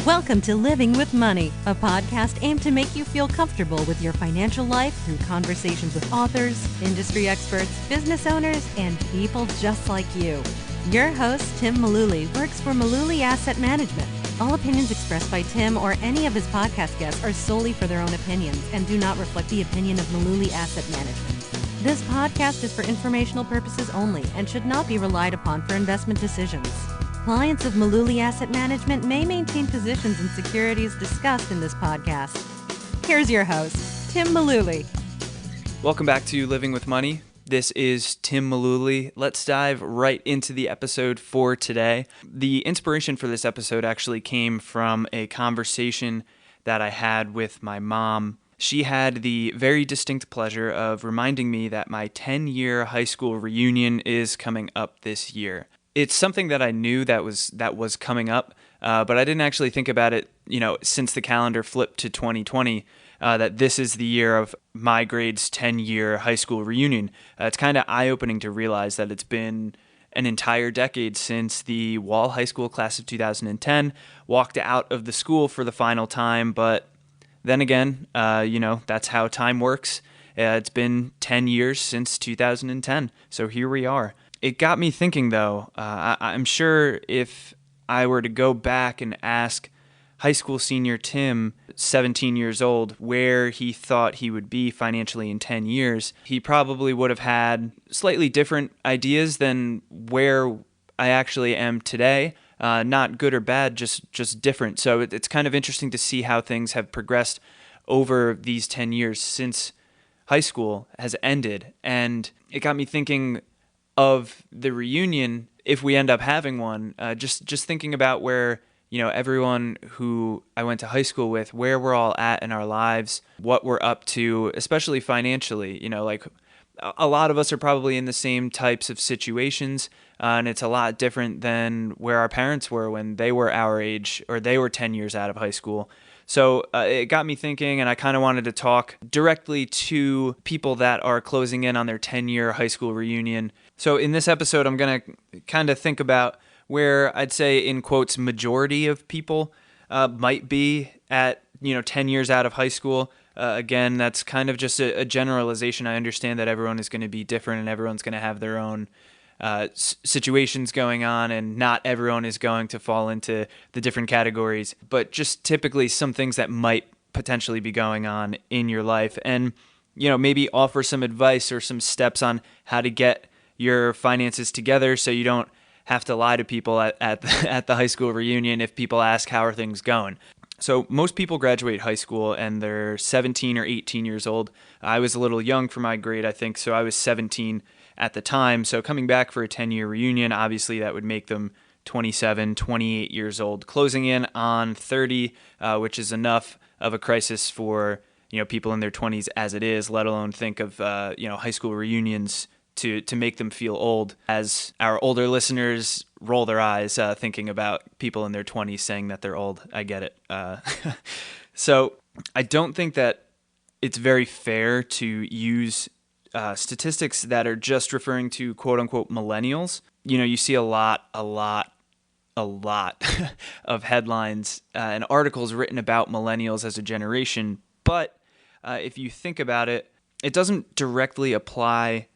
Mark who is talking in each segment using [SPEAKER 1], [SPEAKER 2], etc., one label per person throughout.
[SPEAKER 1] Welcome to Living with Money, a podcast aimed to make you feel comfortable with your financial life through conversations with authors, industry experts, business owners, and people just like you. Your host, Tim Mullooly, works for Mullooly Asset Management. All opinions expressed by Tim or any of his podcast guests are solely for their own opinions and do not reflect the opinion of Mullooly Asset Management. This podcast is for informational purposes only and should not be relied upon for investment decisions. Clients of Mullooly Asset Management may maintain positions in securities discussed in this podcast. Here's your host, Tim Mullooly.
[SPEAKER 2] Welcome back to Living with Money. This is Tim Mullooly. Let's dive right into the episode for today. The inspiration for this episode actually came from a conversation that I had with my mom. She had the very distinct pleasure of reminding me that my 10-year high school reunion is coming up this year. It's something that I knew that was coming up, but I didn't actually think about it, since the calendar flipped to 2020, that this is the year of my grade's 10-year high school reunion. It's kind of eye-opening to realize that it's been an entire decade since the Wall High School class of 2010 walked out of the school for the final time, but then again, that's how time works. It's been 10 years since 2010, so here we are. It got me thinking, though. I'm sure if I were to go back and ask high school senior Tim, 17 years old, where he thought he would be financially in 10 years, he probably would have had slightly different ideas than where I actually am today. Not good or bad, just different. So it's kind of interesting to see how things have progressed over these 10 years since high school has ended. And it got me thinking of the reunion, if we end up having one, just thinking about where, everyone who I went to high school with, where we're all at in our lives, what we're up to, especially financially. A lot of us are probably in the same types of situations, and it's a lot different than where our parents were when they were our age or they were 10 years out of high school. So it got me thinking, and I kind of wanted to talk directly to people that are closing in on their 10-year high school reunion. So in this episode, I'm going to kind of think about where I'd say, in quotes, majority of people might be at, 10 years out of high school. Again, that's kind of just a generalization. I understand that everyone is going to be different and everyone's going to have their own situations going on, and not everyone is going to fall into the different categories, but just typically some things that might potentially be going on in your life, and maybe offer some advice or some steps on how to get your finances together so you don't have to lie to people at the high school reunion if people ask how are things going. So most people graduate high school and they're 17 or 18 years old. I was a little young for my grade, I think, so I was 17 at the time. So coming back for a 10-year reunion, obviously that would make them 27, 28 years old, closing in on 30, which is enough of a crisis for people in their 20s as it is, let alone think of high school reunions to make them feel old, as our older listeners roll their eyes thinking about people in their 20s saying that they're old. I get it. So I don't think that it's very fair to use statistics that are just referring to quote-unquote millennials. You see a lot of headlines and articles written about millennials as a generation, but if you think about it, it doesn't directly apply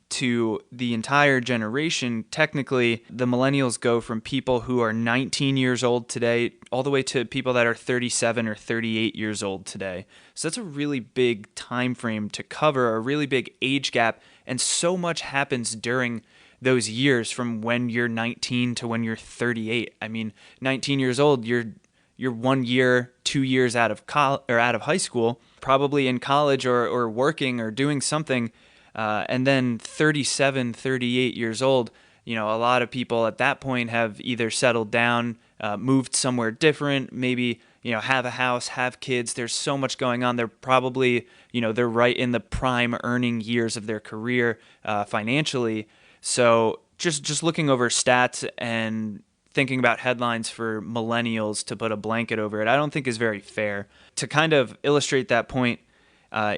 [SPEAKER 2] to the entire generation. Technically, the millennials go from people who are 19 years old today all the way to people that are 37 or 38 years old today. So that's a really big time frame to cover, a really big age gap, and so much happens during those years from when you're 19 to when you're 38. I mean, 19 years old, you're 1 year, 2 years out of out of high school, probably in college or working or doing something. And then 37, 38 years old, a lot of people at that point have either settled down, moved somewhere different, maybe, have a house, have kids. There's so much going on. They're probably, they're right in the prime earning years of their career financially. So just looking over stats and thinking about headlines for millennials to put a blanket over it, I don't think is very fair. To kind of illustrate that point,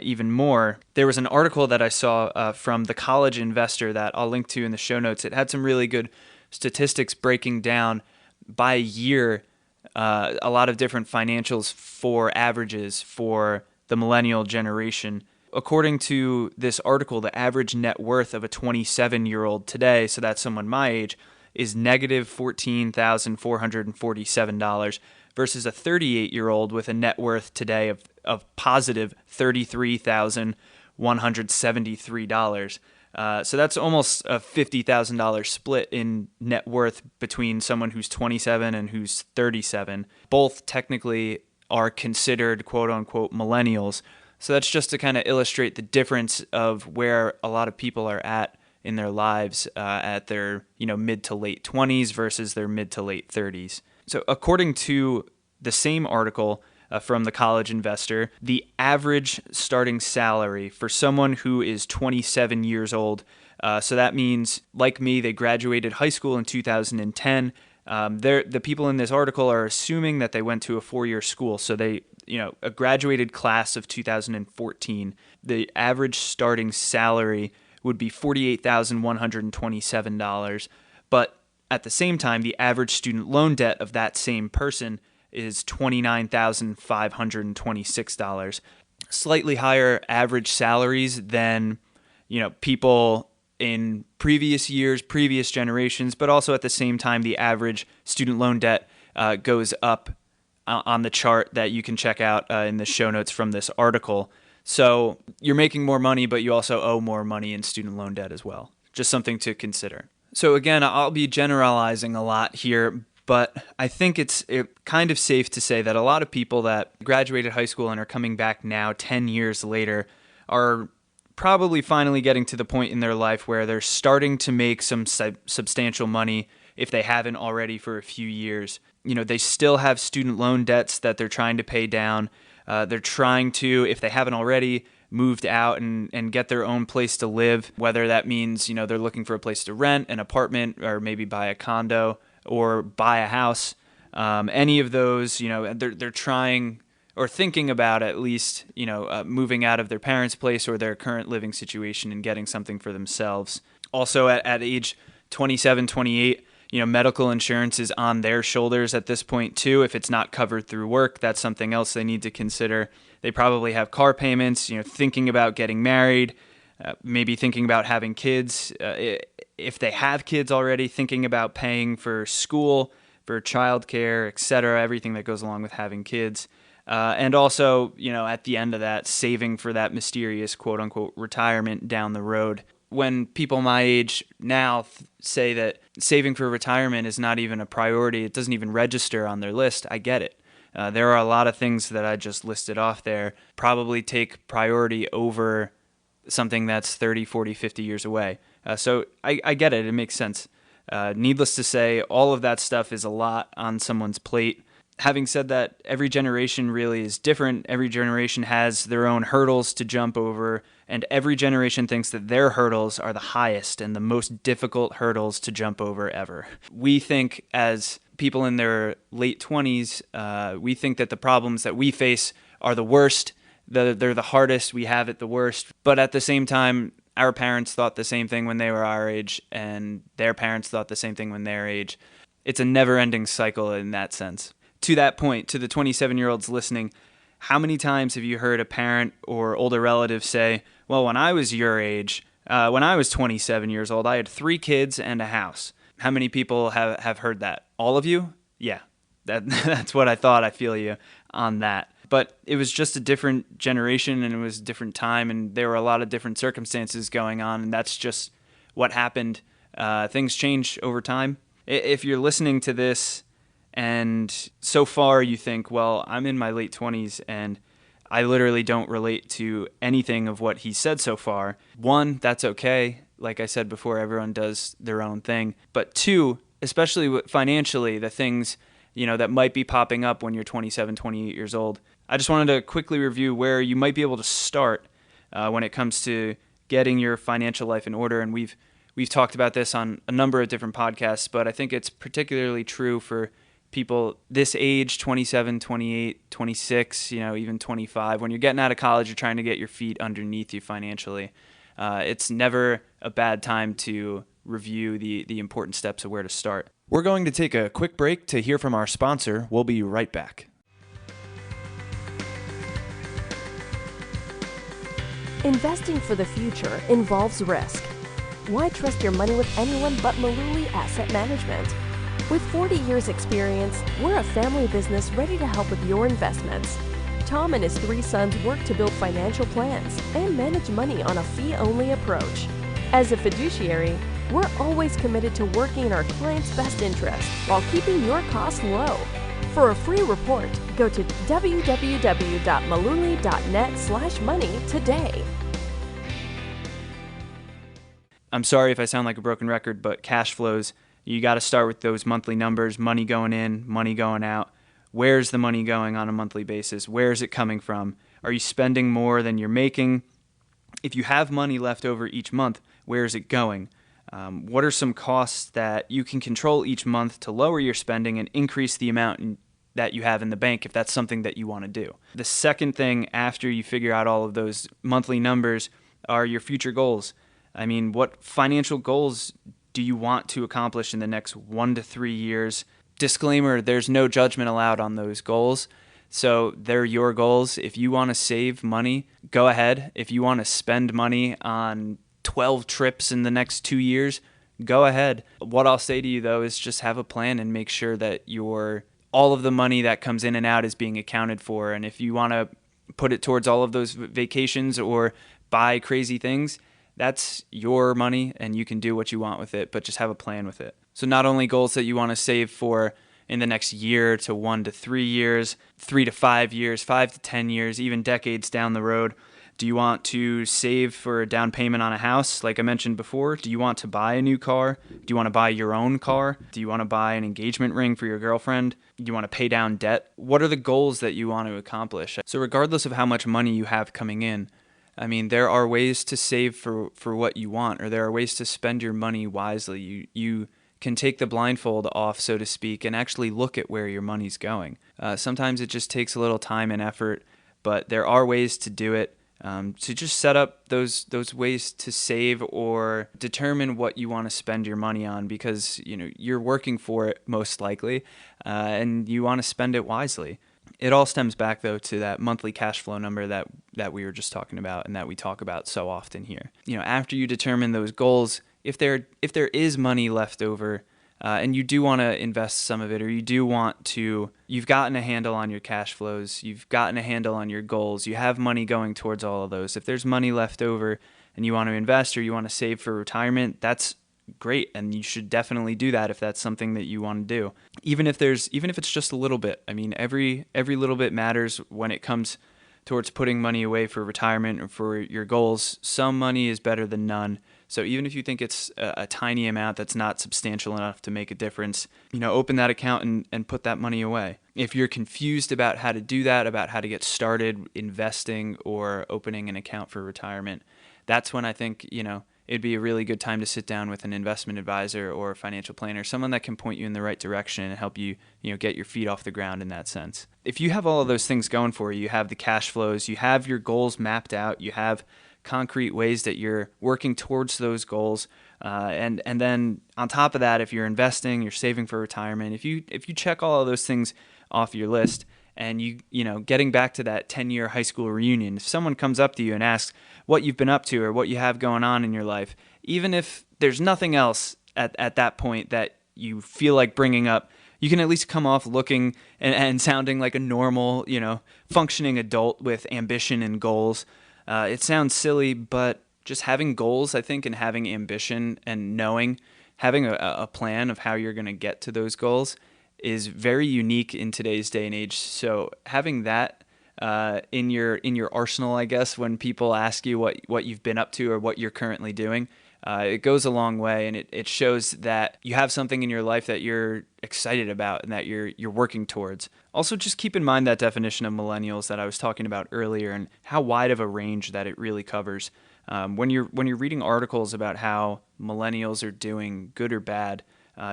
[SPEAKER 2] even more, there was an article that I saw from The College Investor that I'll link to in the show notes. It had some really good statistics breaking down by year a lot of different financials for averages for the millennial generation. According to this article, the average net worth of a 27-year-old today, so that's someone my age, is negative $14,447 versus a 38-year-old with a net worth today of positive $33,173. So that's almost a $50,000 split in net worth between someone who's 27 and who's 37. Both technically are considered quote-unquote millennials. So that's just to kind of illustrate the difference of where a lot of people are at in their lives at their mid to late 20s versus their mid to late 30s. So according to the same article from the College Investor, the average starting salary for someone who is 27 years old, so that means, like me, they graduated high school in 2010. The people in this article are assuming that they went to a 4-year school, so they, a graduated class of 2014. The average starting salary would be $48,127, but at the same time, the average student loan debt of that same person is $29,526. Slightly higher average salaries than, people in previous years, previous generations, but also at the same time, the average student loan debt goes up on the chart that you can check out in the show notes from this article. So you're making more money, but you also owe more money in student loan debt as well. Just something to consider. So again, I'll be generalizing a lot here, but I think it's kind of safe to say that a lot of people that graduated high school and are coming back now 10 years later are probably finally getting to the point in their life where they're starting to make some substantial money if they haven't already for a few years. They still have student loan debts that they're trying to pay down. They're trying to, if they haven't already, moved out and get their own place to live, whether that means, they're looking for a place to rent, an apartment, or maybe buy a condo or buy a house. Any of those, they're trying or thinking about at least, moving out of their parents' place or their current living situation and getting something for themselves. Also at age 27, 28, medical insurance is on their shoulders at this point too. If it's not covered through work, that's something else they need to consider. They probably have car payments, thinking about getting married, maybe thinking about having kids. If they have kids already, thinking about paying for school, for childcare, etc., everything that goes along with having kids. And also, at the end of that, saving for that mysterious quote unquote retirement down the road. When people my age now say that saving for retirement is not even a priority, it doesn't even register on their list, I get it. There are a lot of things that I just listed off there probably take priority over something that's 30, 40, 50 years away. So I get it. It makes sense. Needless to say, all of that stuff is a lot on someone's plate. Having said that, every generation really is different. Every generation has their own hurdles to jump over, and every generation thinks that their hurdles are the highest and the most difficult hurdles to jump over ever. We think, as people in their late 20s, we think that the problems that we face are the worst, they're the hardest, we have it the worst. But at the same time, our parents thought the same thing when they were our age, and their parents thought the same thing when their age. It's a never-ending cycle in that sense. To that point, to the 27-year-olds listening, how many times have you heard a parent or older relative say, well, when I was your age, when I was 27 years old, I had 3 kids and a house? How many people have heard that? All of you? Yeah, that's what I thought. I feel you on that. But it was just a different generation, and it was a different time, and there were a lot of different circumstances going on, and that's just what happened. Things change over time. If you're listening to this and so far you think, well, I'm in my late 20s and I literally don't relate to anything of what he said so far. 1, that's okay. Like I said before, everyone does their own thing. But 2, especially financially, the things that might be popping up when you're 27, 28 years old. I just wanted to quickly review where you might be able to start when it comes to getting your financial life in order. And we've talked about this on a number of different podcasts, but I think it's particularly true for people this age, 27, 28, 26, even 25. When you're getting out of college, you're trying to get your feet underneath you financially. It's never a bad time to review the important steps of where to start. We're going to take a quick break to hear from our sponsor. We'll be right back.
[SPEAKER 3] Investing for the future involves risk. Why trust your money with anyone but Millennial Asset Management? With 40 years experience, we're a family business ready to help with your investments. Tom and his 3 sons work to build financial plans and manage money on a fee-only approach. As a fiduciary, we're always committed to working in our clients' best interest while keeping your costs low. For a free report, go to www.maluli.net/money today.
[SPEAKER 2] I'm sorry if I sound like a broken record, but cash flows, you got to start with those monthly numbers, money going in, money going out. Where's the money going on a monthly basis? Where is it coming from? Are you spending more than you're making? If you have money left over each month, where is it going? What are some costs that you can control each month to lower your spending and increase the amount that you have in the bank if that's something that you want to do? The second thing after you figure out all of those monthly numbers are your future goals. I mean, what financial goals do you want to accomplish in the next 1 to 3 years? Disclaimer, there's no judgment allowed on those goals. So they're your goals. If you want to save money, go ahead. If you want to spend money on 12 trips in the next 2 years, go ahead. What I'll say to you, though, is just have a plan and make sure that all of the money that comes in and out is being accounted for. And if you want to put it towards all of those vacations or buy crazy things, that's your money and you can do what you want with it, but just have a plan with it. So not only goals that you want to save for in the next year to 1 to 3 years, 3 to 5 years, 5 to 10 years, even decades down the road. Do you want to save for a down payment on a house, like I mentioned before? Do you want to buy a new car? Do you want to buy your own car? Do you want to buy an engagement ring for your girlfriend? Do you want to pay down debt? What are the goals that you want to accomplish? So regardless of how much money you have coming in, I mean, there are ways to save for what you want, or there are ways to spend your money wisely. You can take the blindfold off, so to speak, and actually look at where your money's going. Sometimes it just takes a little time and effort, but there are ways to do it. To just set up those ways to save or determine what you want to spend your money on, because you're working for it most likely, and you want to spend it wisely. It all stems back, though, to that monthly cash flow number that we were just talking about and that we talk about so often here. After you determine those goals, if there is money left over, and you do want to invest some of it, or you've gotten a handle on your cash flows, you've gotten a handle on your goals, you have money going towards all of those. If there's money left over and you want to invest or you want to save for retirement, that's great, and you should definitely do that if that's something that you want to do. Even if it's just a little bit. I mean, every little bit matters when it comes towards putting money away for retirement or for your goals. Some money is better than none. So even if you think it's a tiny amount that's not substantial enough to make a difference, open that account and put that money away. If you're confused about how to do that, about how to get started investing or opening an account for retirement, that's when I think, it'd be a really good time to sit down with an investment advisor or a financial planner, someone that can point you in the right direction and help you, get your feet off the ground in that sense. If you have all of those things going for you, you have the cash flows, you have your goals mapped out, you have concrete ways that you're working towards those goals, and then on top of that, if you're investing, you're saving for retirement, if you check all of those things off your list, and getting back to that 10-year high school reunion, if someone comes up to you and asks what you've been up to or what you have going on in your life, even if there's nothing else at that point that you feel like bringing up, you can at least come off looking and sounding like a normal, functioning adult with ambition and goals. It sounds silly, but just having goals, I think, and having ambition and having a plan of how you're going to get to those goals is very unique in today's day and age. So having that in your arsenal, I guess, when people ask you what you've been up to or what you're currently doing, it goes a long way, and it shows that you have something in your life that you're excited about and that you're working towards. Also, just keep in mind that definition of millennials that I was talking about earlier and how wide of a range that it really covers. When you're reading articles about how millennials are doing good or bad,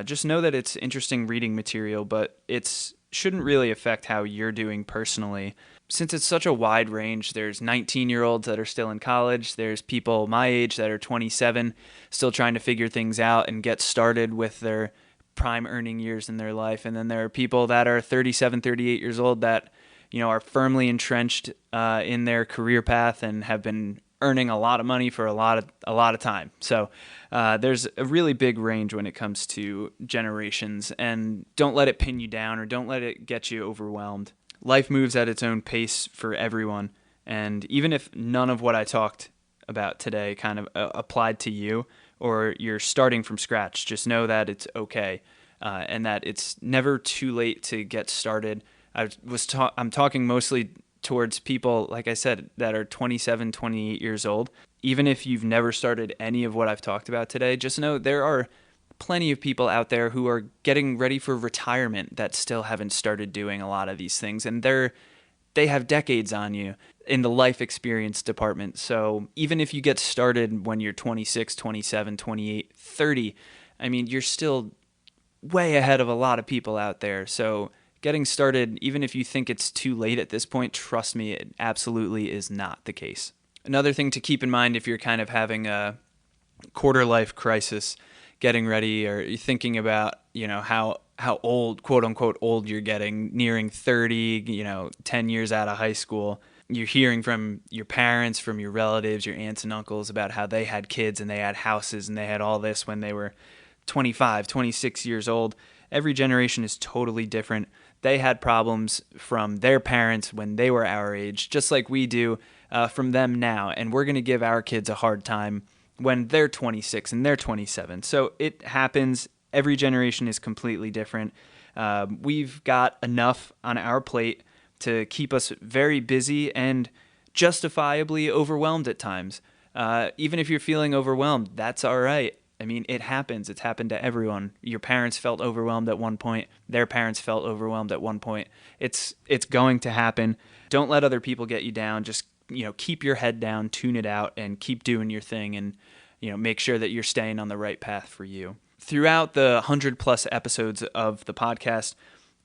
[SPEAKER 2] just know that it's interesting reading material, but it shouldn't really affect how you're doing personally. Since it's such a wide range, there's 19-year-olds that are still in college, there's people my age that are 27 still trying to figure things out and get started with their prime earning years in their life. And then there are people that are 37, 38 years old that, are firmly entrenched in their career path and have been earning a lot of money for a lot of time. So there's a really big range when it comes to generations, and don't let it pin you down or don't let it get you overwhelmed. Life moves at its own pace for everyone. And even if none of what I talked about today kind of applied to you, or you're starting from scratch, just know that it's okay, and that it's never too late to get started. I'm talking mostly towards people, like I said, that are 27, 28 years old. Even if you've never started any of what I've talked about today, just know there are plenty of people out there who are getting ready for retirement that still haven't started doing a lot of these things, and they have decades on you in the life experience department. So even if you get started when you're 26, 27, 28, 30, I mean, you're still way ahead of a lot of people out there. So getting started, even if you think it's too late at this point, trust me, it absolutely is not the case. Another thing to keep in mind if you're kind of having a quarter life crisis, getting ready, or you're thinking about, how old, quote unquote, old you're getting, nearing 30, 10 years out of high school. You're hearing from your parents, from your relatives, your aunts and uncles about how they had kids and they had houses and they had all this when they were 25, 26 years old. Every generation is totally different. They had problems from their parents when they were our age, just like we do from them now. And we're going to give our kids a hard time when they're 26 and they're 27. So it happens. Every generation is completely different. We've got enough on our plate to keep us very busy and justifiably overwhelmed at times. Even if you're feeling overwhelmed, that's all right. I mean, it happens. It's happened to everyone. Your parents felt overwhelmed at one point. Their parents felt overwhelmed at one point. It's going to happen. Don't let other people get you down. Just, keep your head down, tune it out, and keep doing your thing, and, make sure that you're staying on the right path for you. Throughout the 100+ episodes of the podcast,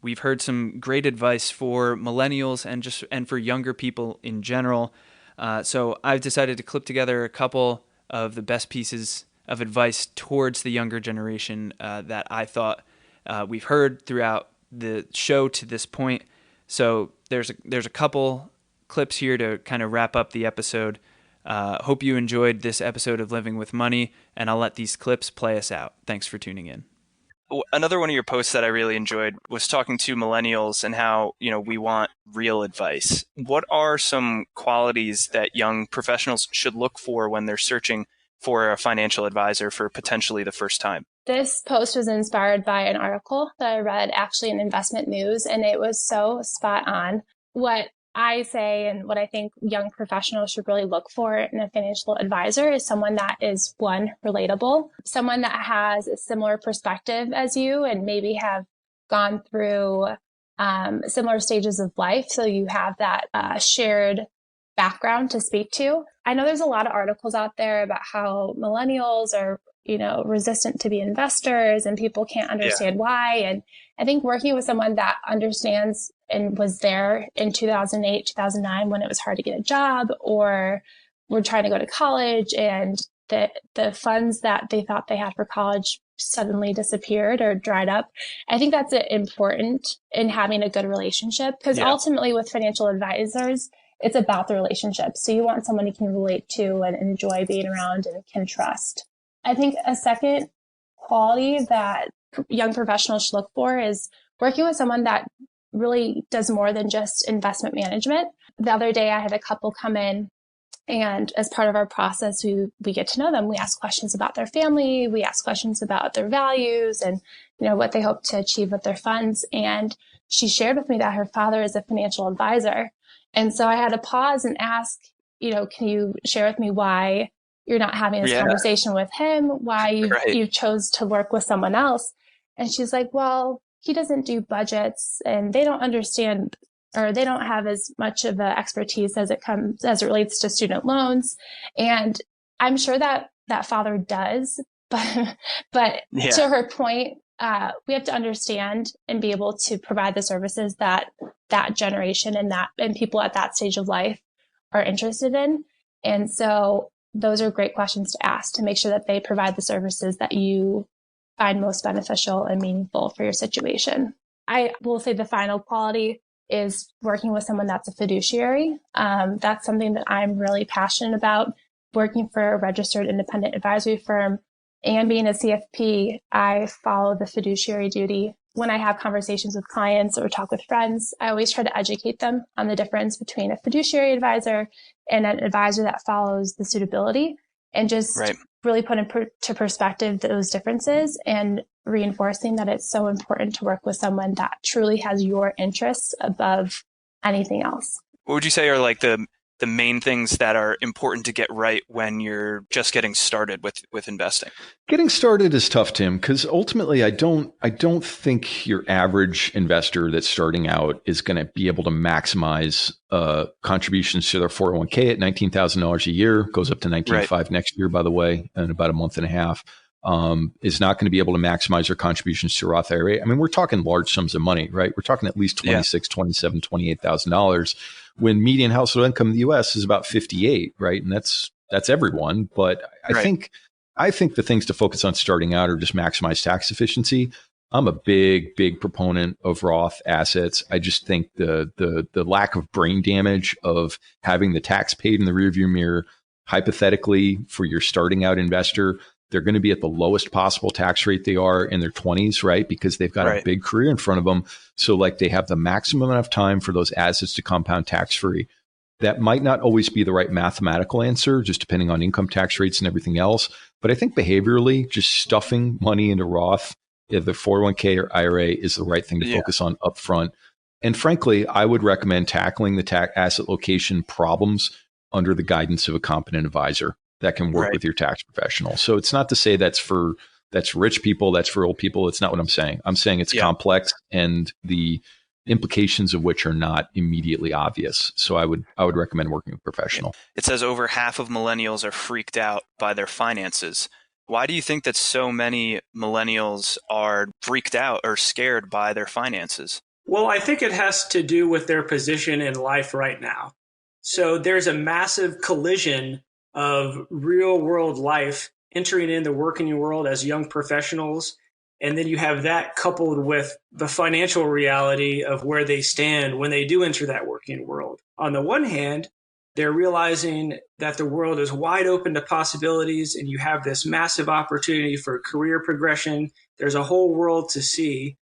[SPEAKER 2] we've heard some great advice for millennials and for younger people in general. So I've decided to clip together a couple of the best pieces of advice towards the younger generation that I thought we've heard throughout the show to this point. So there's a couple clips here to kind of wrap up the episode. Hope you enjoyed this episode of Living with Money, and I'll let these clips play us out. Thanks for tuning in. Another one of your posts that I really enjoyed was talking to millennials and how, we want real advice. What are some qualities that young professionals should look for when they're searching for a financial advisor for potentially the first time?
[SPEAKER 4] This post was inspired by an article that I read actually in Investment News, and it was so spot on. What I say and what I think young professionals should really look for in a financial advisor is someone that is, one, relatable, someone that has a similar perspective as you and maybe have gone through similar stages of life. So you have that shared background to speak to. I know there's a lot of articles out there about how millennials are, resistant to be investors and people can't understand why. And I think working with someone that understands and was there in 2008, 2009 when it was hard to get a job or were trying to go to college and the funds that they thought they had for college suddenly disappeared or dried up. I think that's important in having a good relationship because ultimately with financial advisors, it's about the relationship. So you want someone you can relate to and enjoy being around and can trust. I think a second quality that young professionals should look for is working with someone that really does more than just investment management. The other day, I had a couple come in, and as part of our process, we get to know them. We ask questions about their family. We ask questions about their values and, what they hope to achieve with their funds. And she shared with me that her father is a financial advisor. And so I had to pause and ask, can you share with me why you're not having this conversation with him, why you chose to work with someone else? And she's like, well, he doesn't do budgets and they don't understand or they don't have as much of an expertise as it relates to student loans. And I'm sure that father does, but to her point, we have to understand and be able to provide the services that generation and people at that stage of life are interested in. And so those are great questions to ask to make sure that they provide the services that you find most beneficial and meaningful for your situation. I will say the final quality is working with someone that's a fiduciary. That's something that I'm really passionate about. Working for a registered independent advisory firm and being a CFP, I follow the fiduciary duty. When I have conversations with clients or talk with friends, I always try to educate them on the difference between a fiduciary advisor and an advisor that follows the suitability, and just really put into perspective those differences and reinforcing that it's so important to work with someone that truly has your interests above anything else.
[SPEAKER 2] What would you say are like the main things that are important to get right when you're just getting started with investing?
[SPEAKER 5] Getting started is tough, Tim, because ultimately I don't think your average investor that's starting out is going to be able to maximize contributions to their 401k at $19,000 a year. Goes up to $19,500 next year, by the way, in about a month and a half. Is not going to be able to maximize their contributions to Roth IRA. I mean, we're talking large sums of money, right? We're talking at least $26,000, $27,000, $28,000 when median household income in the US is about 58, right? And that's everyone. But I think the things to focus on starting out are just maximize tax efficiency. I'm a big proponent of Roth assets. I just think the lack of brain damage of having the tax paid in the rearview mirror, hypothetically for your starting out investor, they're going to be at the lowest possible tax rate they are in their 20s, right? Because they've got a big career in front of them. So like they have the maximum amount of time for those assets to compound tax-free. That might not always be the right mathematical answer, just depending on income tax rates and everything else. But I think behaviorally, just stuffing money into Roth, either 401k or IRA, is the right thing to focus on upfront. And frankly, I would recommend tackling the asset location problems under the guidance of a competent advisor that can work with your tax professional. So it's not to say that's rich people, that's for old people. It's not what I'm saying. I'm saying it's complex and the implications of which are not immediately obvious. So I would recommend working with a professional.
[SPEAKER 2] It says over half of millennials are freaked out by their finances. Why do you think that so many millennials are freaked out or scared by their finances?
[SPEAKER 6] Well, I think it has to do with their position in life right now. So there's a massive collision of real world life entering in the working world as young professionals. And then you have that coupled with the financial reality of where they stand when they do enter that working world. On the one hand, they're realizing that the world is wide open to possibilities and you have this massive opportunity for career progression. There's a whole world to see.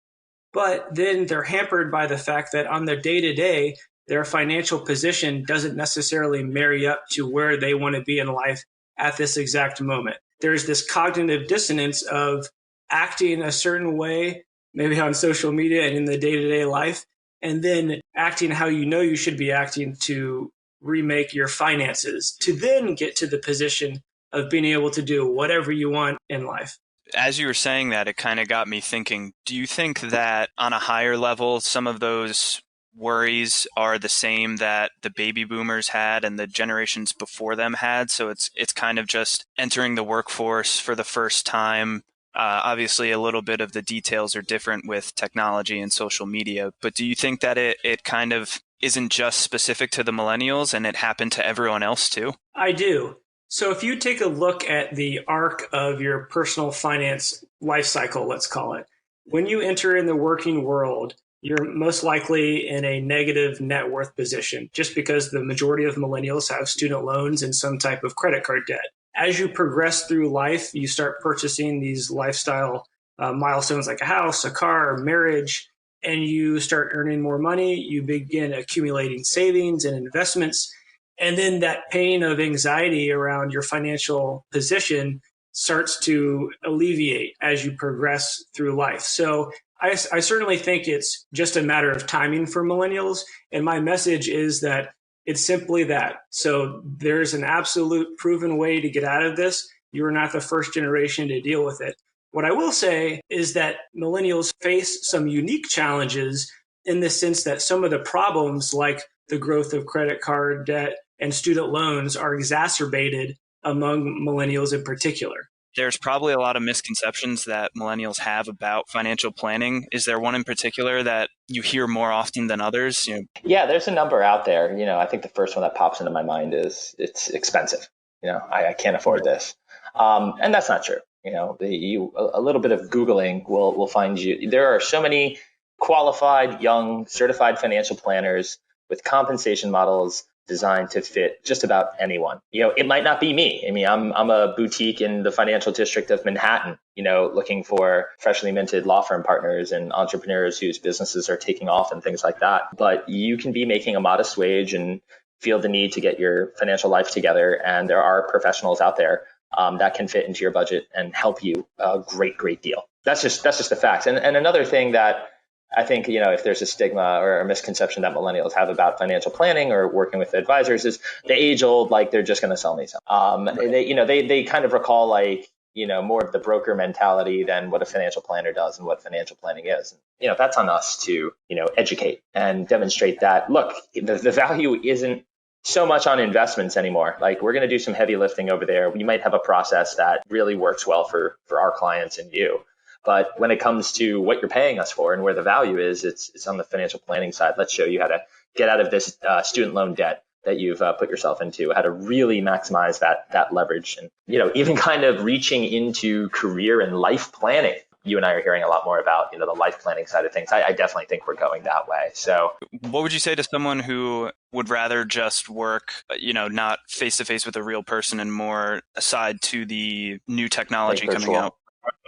[SPEAKER 6] But then they're hampered by the fact that on their day-to-day, their financial position doesn't necessarily marry up to where they want to be in life at this exact moment. There's this cognitive dissonance of acting a certain way, maybe on social media and in the day-to-day life, and then acting how you know you should be acting to remake your finances, to then get to the position of being able to do whatever you want in life.
[SPEAKER 2] As you were saying that, it kind of got me thinking, do you think that on a higher level, some of those worries are the same that the baby boomers had and the generations before them had? So it's kind of just entering the workforce for the first time. Obviously, a little bit of the details are different with technology and social media, but do you think that it kind of isn't just specific to the millennials and it happened to everyone else too?
[SPEAKER 6] I do. So if you take a look at the arc of your personal finance life cycle, let's call it, when you enter in the working world, you're most likely in a negative net worth position just because the majority of millennials have student loans and some type of credit card debt. As you progress through life, you start purchasing these lifestyle milestones like a house, a car, marriage, and you start earning more money. You begin accumulating savings and investments. And then that pain of anxiety around your financial position starts to alleviate as you progress through life. So I certainly think it's just a matter of timing for millennials. And my message is that it's simply that. So there's an absolute proven way to get out of this. You're not the first generation to deal with it. What I will say is that millennials face some unique challenges in the sense that some of the problems like the growth of credit card debt and student loans are exacerbated among millennials in particular.
[SPEAKER 2] There's probably a lot of misconceptions that millennials have about financial planning. Is there one in particular that you hear more often than others?
[SPEAKER 7] Yeah, there's a number out there. I think the first one that pops into my mind is it's expensive. I can't afford this. And that's not true. A little bit of Googling will find you. There are so many qualified, young, certified financial planners with compensation models designed to fit just about anyone. It might not be me. I mean, I'm a boutique in the financial district of Manhattan, looking for freshly minted law firm partners and entrepreneurs whose businesses are taking off and things like that. But you can be making a modest wage and feel the need to get your financial life together. And there are professionals out there that can fit into your budget and help you a great deal. That's just the facts. And another thing that I think, if there's a stigma or a misconception that millennials have about financial planning or working with advisors is the age old, like they're just going to sell me something. They kind of recall more of the broker mentality than what a financial planner does and what financial planning is. That's on us to, educate and demonstrate that, look, the value isn't so much on investments anymore. Like, we're going to do some heavy lifting over there. We might have a process that really works well for our clients and you. But when it comes to what you're paying us for and where the value is, it's on the financial planning side. Let's show you how to get out of this student loan debt that you've put yourself into, how to really maximize that leverage, and even kind of reaching into career and life planning. You and I are hearing a lot more about the life planning side of things. I definitely think we're going that way. So,
[SPEAKER 2] what would you say to someone who would rather just work, not face to face with a real person and more aside to the new technology coming out?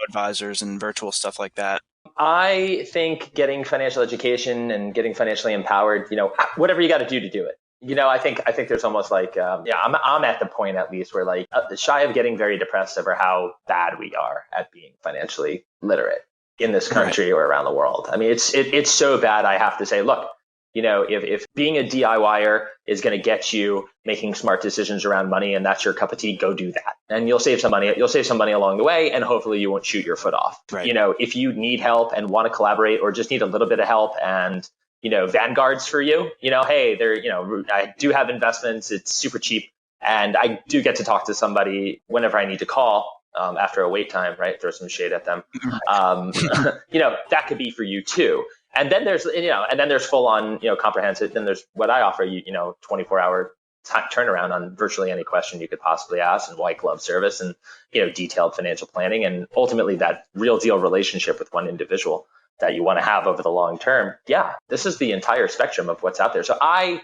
[SPEAKER 2] Advisors and virtual stuff like that?
[SPEAKER 7] I think getting financial education and getting financially empowered, whatever you got to do it. I think there's almost like, I'm at the point at least where shy of getting very depressed over how bad we are at being financially literate in this country or around the world. I mean, it's so bad. I have to say, look, if being a DIYer is going to get you making smart decisions around money and that's your cup of tea, go do that. And you'll save some money. You'll save some money along the way, and hopefully you won't shoot your foot off.
[SPEAKER 2] Right.
[SPEAKER 7] If you need help and want to collaborate or just need a little bit of help and, Vanguard's for you, hey, I do have investments. It's super cheap. And I do get to talk to somebody whenever I need to call. After a wait time, right? Throw some shade at them. That could be for you too. And then there's full on, comprehensive. Then there's what I offer you, 24-hour turnaround on virtually any question you could possibly ask, and white glove service, and, detailed financial planning, and ultimately that real deal relationship with one individual that you want to have over the long term. Yeah, this is the entire spectrum of what's out there. So I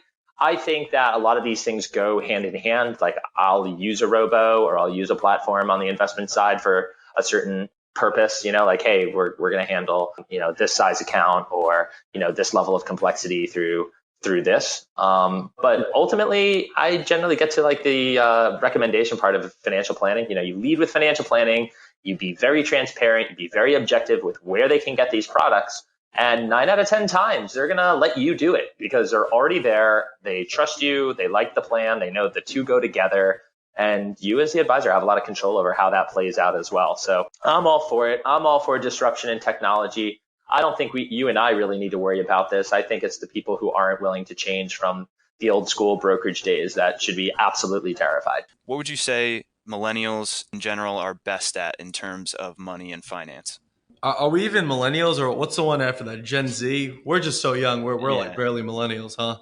[SPEAKER 7] think that a lot of these things go hand in hand. Like, I'll use a robo or I'll use a platform on the investment side for a certain purpose, like, hey, we're going to handle, this size account or, this level of complexity through this. But ultimately, I generally get to the recommendation part of financial planning. You lead with financial planning, you be very transparent, you be very objective with where they can get these products. And 9 out of 10 times, they're going to let you do it because they're already there. They trust you. They like the plan. They know the two go together. And you as the advisor have a lot of control over how that plays out as well. So I'm all for it. I'm all for disruption in technology. I don't think you and I really need to worry about this. I think it's the people who aren't willing to change from the old school brokerage days that should be absolutely terrified.
[SPEAKER 2] What would you say millennials in general are best at in terms of money and finance?
[SPEAKER 8] Are we even millennials, or what's the one after that? Gen Z? We're just so young. We're like barely millennials, huh?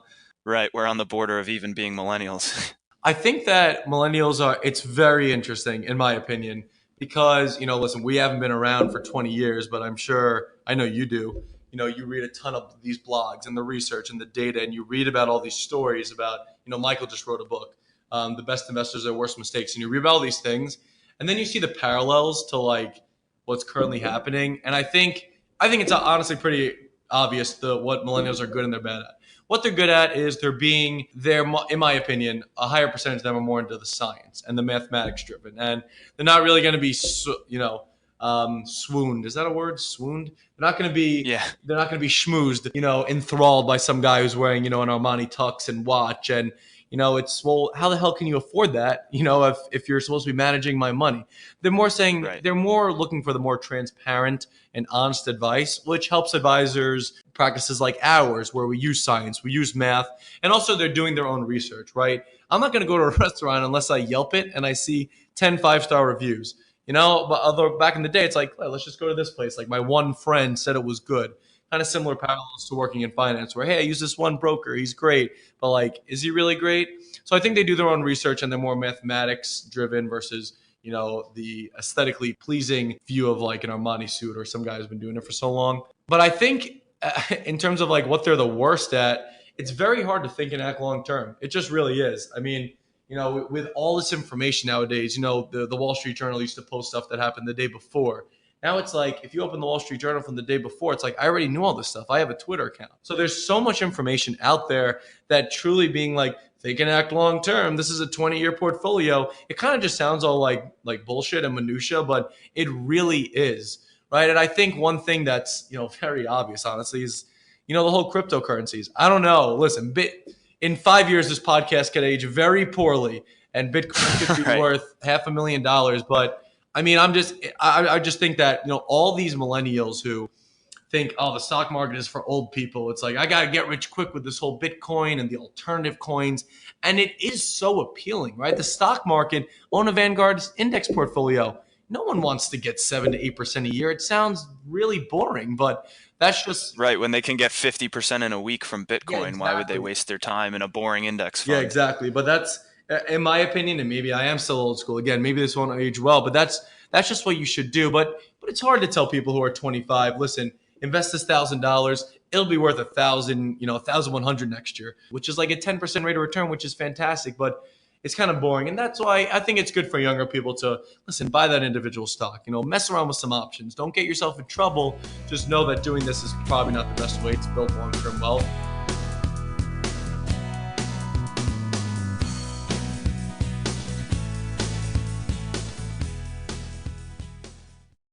[SPEAKER 2] Right. We're on the border of even being millennials.
[SPEAKER 8] I think that millennials it's very interesting, in my opinion, because, listen, we haven't been around for 20 years, but I know you do. You read a ton of these blogs and the research and the data, and you read about all these stories about, Michael just wrote a book, The Best Investors, Their Worst Mistakes. And you read about all these things, and then you see the parallels to what's currently happening. And I think it's honestly pretty obvious what millennials are good and they're bad at. What they're good at is they're, in my opinion, a higher percentage of them are more into the science and the mathematics driven. And they're not really going to be, swooned. Is that a word? Swooned? They're not going to be, they're not going to be schmoozed, enthralled by some guy who's wearing, an Armani tux and watch. And, it's, well, how the hell can you afford that? If you're supposed to be managing my money. They're more saying, They're more looking for the more transparent and honest advice, which helps advisors practices like ours, where we use science, we use math, and also they're doing their own research, right? I'm not going to go to a restaurant unless I Yelp it and I see 10 5-star reviews. But back in the day, it's like, well, let's just go to this place. Like, my one friend said it was good. Kind of similar parallels to working in finance, where, hey, I use this one broker, he's great, but is he really great? So I think they do their own research and they're more mathematics driven versus, the aesthetically pleasing view of like an Armani suit or some guy who's been doing it for so long. But I think in terms of like what they're the worst at, it's very hard to think and act long term. It just really is. I mean, with all this information nowadays, the Wall Street Journal used to post stuff that happened the day before. Now it's like, if you open the Wall Street Journal from the day before, it's like, I already knew all this stuff. I have a Twitter account. So there's so much information out there that truly being like, think and act long term, this is a 20-year portfolio. It kind of just sounds all like bullshit and minutia, but it really is, right? And I think one thing that's, very obvious, honestly, is, the whole cryptocurrencies. I don't know. Listen, in 5 years, this podcast could age very poorly and Bitcoin could be worth $500,000. But I mean, I just think that, all these millennials who think, oh, the stock market is for old people. It's like, I got to get rich quick with this whole Bitcoin and the alternative coins. And it is so appealing, right? The stock market, own a Vanguard's index portfolio. No one wants to get 7 to 8% a year. It sounds really boring, but that's just
[SPEAKER 2] right. When they can get 50% in a week from Bitcoin,
[SPEAKER 8] yeah, exactly.
[SPEAKER 2] Why would they waste their time in a boring index fund?
[SPEAKER 8] Yeah, exactly. But that's, in my opinion, and maybe I am still old school. Again, maybe this won't age well, but that's just what you should do. But it's hard to tell people who are 25, listen, invest this $1,000. It'll be worth $1,100 next year, which is like a 10% rate of return, which is fantastic. But it's kind of boring. And that's why I think it's good for younger people to, listen, buy that individual stock, mess around with some options. Don't get yourself in trouble. Just know that doing this is probably not the best way to build long-term wealth.